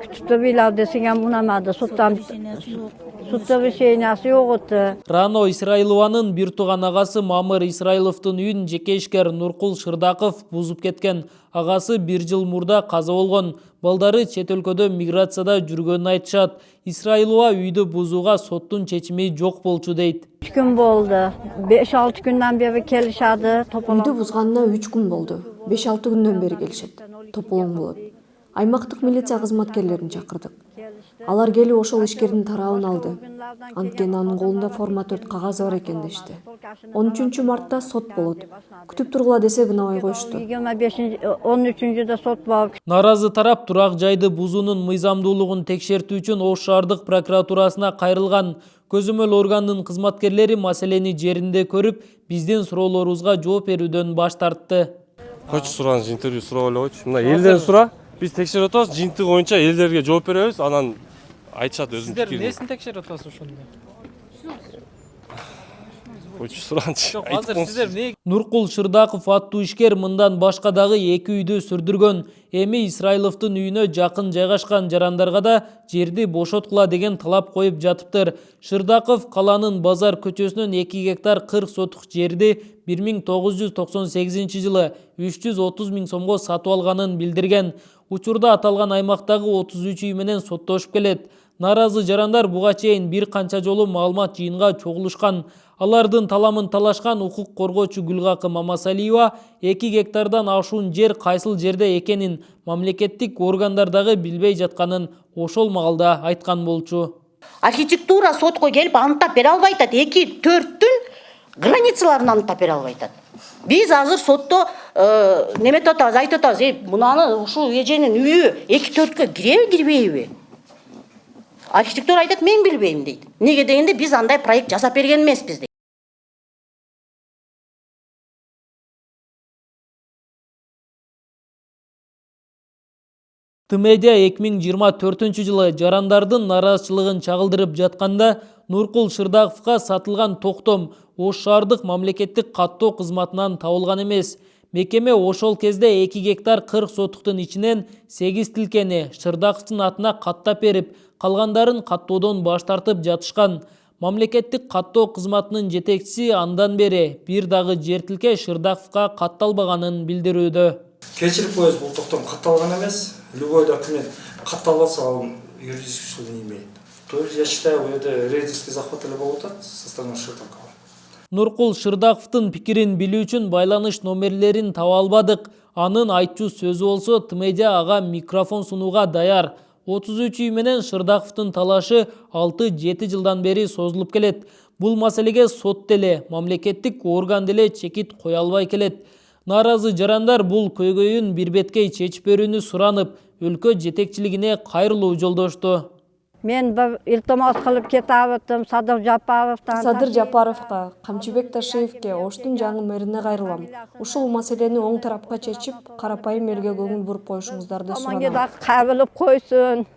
Küçükte bir desingen bunamadı. Sutta bir şeynası yoktu. Рано Исраилованын бир тууган агасы Мамыр Исраиловдун үйүн жеке ишкер Нуркул Шырдаков бузуп кеткен. Агасы 1 жыл мурда каза болгон. Балдары чет өлкөдө миграцияда жүргөнүн айтышат. Исраилова үйдү бузууга соттун чечими жок болчу дейт. 3 gün oldu. 5-6 günden beri kelişadı. Үйдү бузганына 3 күн болду. 5-6 күндөн бери келишет. Тополоң болот. Аймактык милиция кызматкерлерин чакырдык. Алар келип ошол ишкердин тарабын алды. Анткени анын колунда форма 4 кагазы бар экен дешти. 13 мартта сот болот. Күтүп тургула десе кынабай коюшту. 13-de sot var. Наразы тарап турак жайды бузуунун мыйзамдуулугун текшертүү үчүн Ош шаардык прокуратурасына кайрылган. Көзөмөл органдын кызматкерлери маселени жеринде көрүп, биздин суроолорубузга жооп берүүдөн баш тартты. Койчу сураныш интервью сурап эле койчу. Мына элден сура. Биз текшерип атабыз, жыйынтыгы боюнча элдерге жооп беребиз, анан айтышат өзүнүн пикирин. Сиздер несин текшерип атасыз ошондо? Койчу сураныч. Азыр сиздер эмне? Нуркул Шырдаков аттуу ишкер мындан башка дагы 2 үйдү сүрдүргөн. Эми Исраиловдун үйүнө жакын жайгашкан жарандарга да жерди бошоткула деген талап коюп жатыптыр. Шырдаков каланын Базар көчөсүнөн 2 гектар 40 сотук жерди 1998 жылы 330 000 сомго сатып алганын билдирген. Учурда аталган аймактагы 33 үй менен соттошуп келет. Наразы жарандар буга чейин бир канча жолу маалымат жыйынга чогулушкан. Алардын таламын талашкан укук коргоочу Гүлгакы Мамасалиева 2 гектардан ашуун жер кайсыл жерде экенин мамлекеттик органдар дагы билбей жатканын ошол маалда айткан болчу. Архитектура сотко келип анықтап бере албай атат. 2-4-түн границаларын анықтап бере албай атат. Биз азыр сотто неметип атабыз, айтып атабыз, мынаны ушул эженин үйү 2-4кө киреби, кирбейби? Архитектура айтат, мен билбейм дейт. Неге дегенде биз андай проект жасап берген эмеспиз дейт. Тмедиа 2024 жылы жарандардын нараазычылыгын чагылдырып жатканда Нуркул Шырдаковго сатылган токтом Ош шаардык мамлекеттик каттоо кызматынан табылган эмес. Мекеме ошол кезде 2 гектар 40 сотуктун ичинен 8 тилкени Шырдаковдун атына каттап берип, калгандарын каттоодон баш тартып жатышкан. Мамлекеттик каттоо кызматынын жетекчиси андан бери бир дагы жер тилке Шырдаковго катталбаганын билдирүүдө. Кечирип коебуз, бул токтом катталган эмес. Любой документ катталбаса, ал юридический не имеет. То есть я считаю, это рейдерский захват эле болуп атат со стороны Шырдакова. Нуркул Шырдаковдун пикирин билүү үчүн байланыш номерлерин таба албадык. Анын айтчу сөзү болсо Тмедиа ага микрофон сунууга даяр. 33 үй менен Шырдаковдун талашы 6-7 жылдан бери созулуп келет. Бул маселеге сот деле, мамлекеттик орган деле чекит кое албай келет. Наразы жарандар бул көйгөйүн бир беткей чечип берүүнү суранып, өлкө жетекчилигине кайрылуу жолдошту. Men bir iltimos qilib ketavatdim Садыр Жапаровго, Камчыбек Ташиевке, Оштун жаңы мэрине кайрылам. Ушул маселени оң тарапка чечип, карапайым элге көңүл буруп коюшуңуздарды сурайм. Qabılıp qoysun.